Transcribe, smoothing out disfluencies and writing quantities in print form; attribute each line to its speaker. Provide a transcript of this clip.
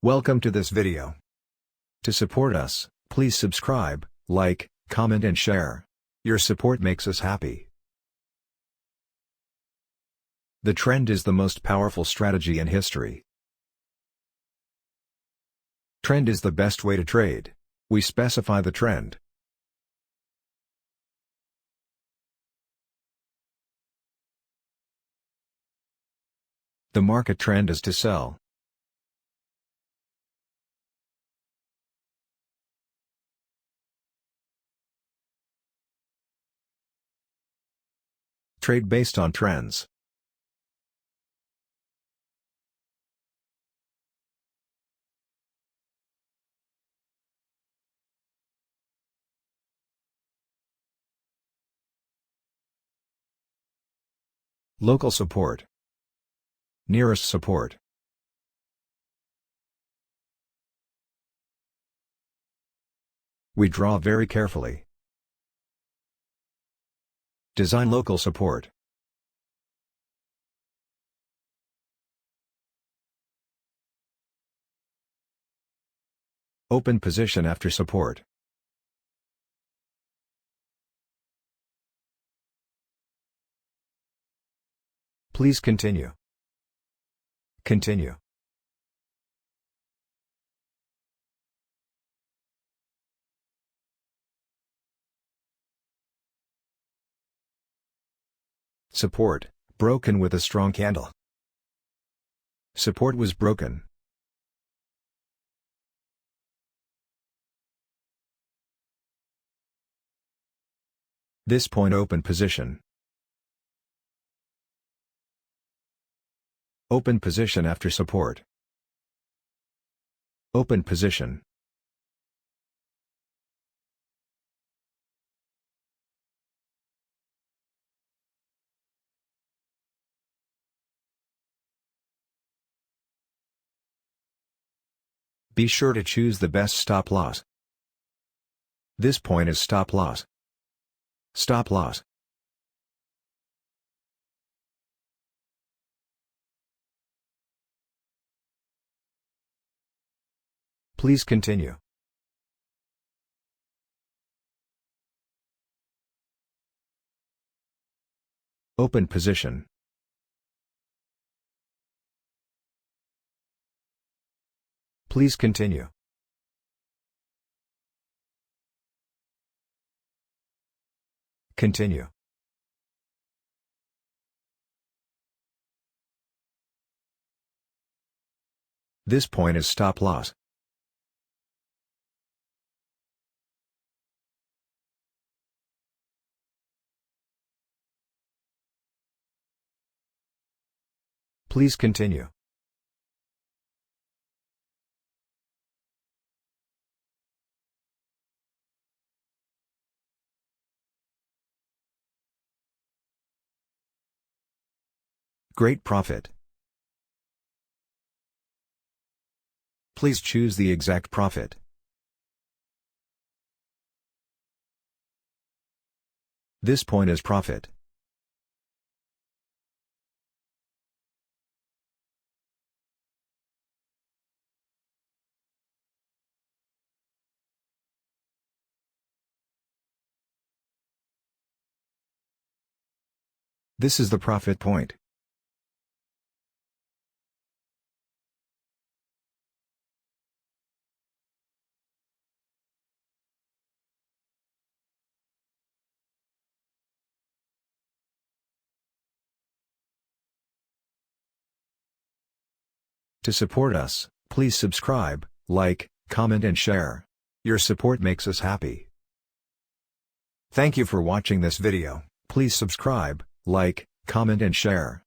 Speaker 1: Welcome to this video. To support us, please subscribe, like, comment and share. Your support makes us happy. The trend is the most powerful strategy in history. Trend is the best way to trade. We specify the trend. The market trend is to sell. Trade based on trends. Local support. Nearest support. We draw very carefully. Design local support. Open position after support. Please continue. Continue. Support, broken with a strong candle. Support was broken. This point open position. Open position after support. Open position. Be sure to choose the best stop loss. This point is stop loss. Stop loss. Please continue. Open position. Please continue. Continue. This point is stop loss. Please continue. Great profit. Please choose the exact profit. This point is profit. This is the profit point. To support us, please subscribe, like, comment and share. Your support makes us happy. Thank you for watching this video. Please subscribe, like, comment and share.